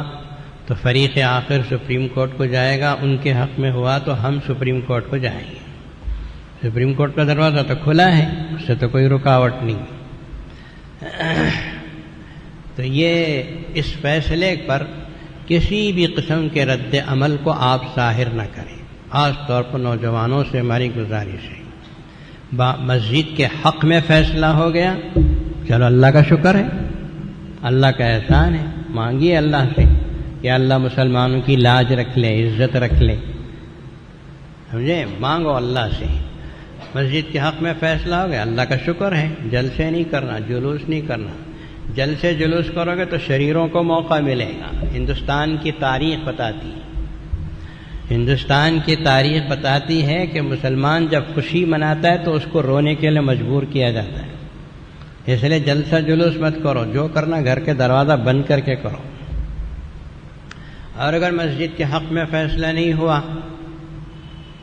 تو فریق آخر سپریم کورٹ کو جائے گا، ان کے حق میں ہوا تو ہم سپریم کورٹ کو جائیں گے۔ سپریم کورٹ کا دروازہ تو کھلا ہے، اس سے تو کوئی رکاوٹ نہیں۔ تو یہ اس فیصلے پر کسی بھی قسم کے رد عمل کو آپ ظاہر نہ کریں، خاص طور پر نوجوانوں سے ہماری گزارش ہے۔ مسجد کے حق میں فیصلہ ہو گیا، چلو اللہ کا شکر ہے، اللہ کا احسان ہے، مانگیے اللہ سے کہ اللہ مسلمانوں کی لاج رکھ لے، عزت رکھ لے، سمجھے؟ مانگو اللہ سے۔ مسجد کے حق میں فیصلہ ہو گیا، اللہ کا شکر ہے، جلسے نہیں کرنا، جلوس نہیں کرنا۔ جلسے جلوس کرو گے تو شریروں کو موقع ملے گا۔ ہندوستان کی تاریخ بتاتی ہے، ہندوستان کی تاریخ بتاتی ہے کہ مسلمان جب خوشی مناتا ہے تو اس کو رونے کے لیے مجبور کیا جاتا ہے۔ اس لیے جلسہ جلوس مت کرو، جو کرنا گھر کے دروازہ بند کر کے کرو۔ اور اگر مسجد کے حق میں فیصلہ نہیں ہوا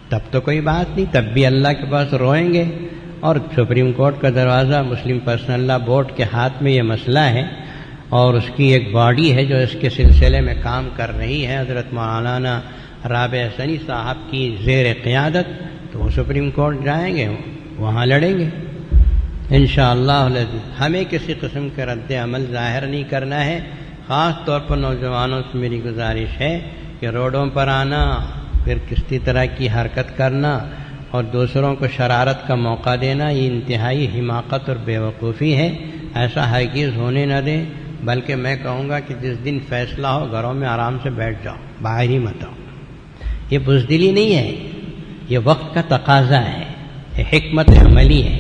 تب تو کوئی بات نہیں، تب بھی اللہ کے پاس روئیں گے، اور سپریم کورٹ کا دروازہ مسلم پرسنل لا بورڈ کے ہاتھ میں یہ مسئلہ ہے، اور اس کی ایک باڈی ہے جو اس کے سلسلے میں کام کر رہی ہے، حضرت مولانا رابع حسنی صاحب کی زیر قیادت، تو وہ سپریم کورٹ جائیں گے، وہاں لڑیں گے انشاءاللہ العزیز۔ ہمیں کسی قسم کا رد عمل ظاہر نہیں کرنا ہے۔ خاص طور پر نوجوانوں سے میری گزارش ہے کہ روڈوں پر آنا، پھر کسی طرح کی حرکت کرنا اور دوسروں کو شرارت کا موقع دینا، یہ انتہائی حماقت اور بے وقوفی ہے۔ ایسا ہرگز ہونے نہ دیں، بلکہ میں کہوں گا کہ جس دن فیصلہ ہو گھروں میں آرام سے بیٹھ جاؤ، باہر ہی مت آؤ۔ یہ بزدلی نہیں ہے، یہ وقت کا تقاضا ہے، یہ حکمت عملی ہے۔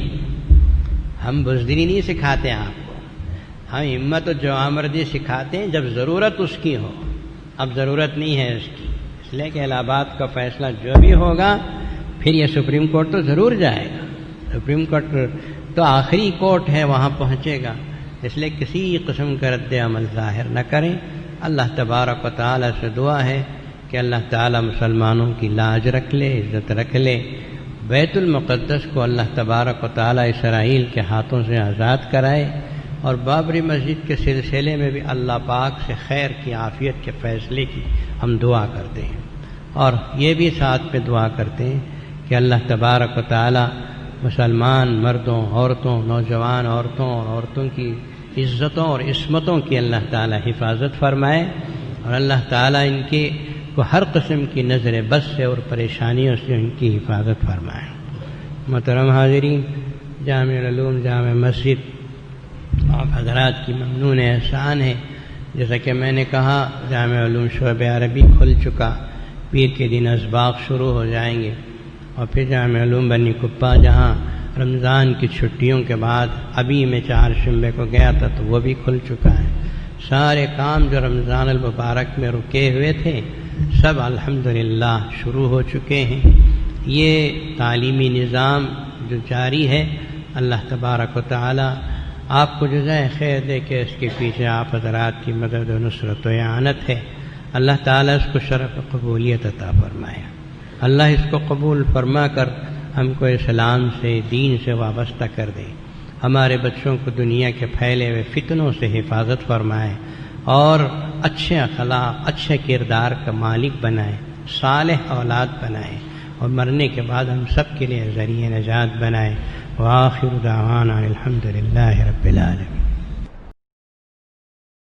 ہم بزدلی نہیں سکھاتے آپ کو، ہم ہمت و جوامردی سکھاتے ہیں جب ضرورت اس کی ہو۔ اب ضرورت نہیں ہے اس کی، اس لیے کہ الہ آباد کا فیصلہ جو بھی ہوگا پھر یہ سپریم کورٹ تو ضرور جائے گا۔ سپریم کورٹ تو آخری کورٹ ہے، وہاں پہنچے گا، اس لیے کسی قسم کا رد عمل ظاہر نہ کریں۔ اللہ تبارک و تعالی سے دعا ہے کہ اللہ تعالی مسلمانوں کی لاج رکھ لے، عزت رکھ لے۔ بیت المقدس کو اللہ تبارک و تعالی اسرائیل کے ہاتھوں سے آزاد کرائے، اور بابری مسجد کے سلسلے میں بھی اللہ پاک سے خیر کی، عافیت کے فیصلے کی ہم دعا کرتے ہیں، اور یہ بھی ساتھ میں دعا کرتے ہیں کہ اللہ تبارک و تعالی مسلمان مردوں، عورتوں، نوجوان عورتوں اور عورتوں کی عزتوں اور عصمتوں کی اللہ تعالی حفاظت فرمائے، اور اللہ تعالی ان کے کو ہر قسم کی نظر بد سے اور پریشانیوں سے ان کی حفاظت فرمائے۔ محترم حاضرین، جامع العلوم جامع مسجد آپ حضرات کی ممنون احسان ہے۔ جیسا کہ میں نے کہا، جامع علوم شعبہ عربی کھل چکا، پیر کے دن اسباق شروع ہو جائیں گے، اور پھر جامع علوم بنی کپا جہاں رمضان کی چھٹیوں کے بعد ابھی میں 4 شنبے کو گیا تھا تو وہ بھی کھل چکا ہے۔ سارے کام جو رمضان المبارک میں رکے ہوئے تھے سب الحمدللہ شروع ہو چکے ہیں۔ یہ تعلیمی نظام جو جاری ہے، اللہ تبارک و تعالی آپ کو جزائے خیر دے کہ اس کے پیچھے آپ حضرات کی مدد و نصرت و اعانت ہے۔ اللہ تعالیٰ اس کو شرف قبولیت عطا فرمائے۔ اللہ اس کو قبول فرما کر ہم کو اسلام سے، دین سے وابستہ کر دے، ہمارے بچوں کو دنیا کے پھیلے ہوئے فتنوں سے حفاظت فرمائے، اور اچھے اخلاق، اچھے کردار کا مالک بنائے، صالح اولاد بنائے، اور مرنے کے بعد ہم سب کے لیے ذریعہ نجات بنائے۔ وآخر دعوانا الحمدللہ رب العالمین۔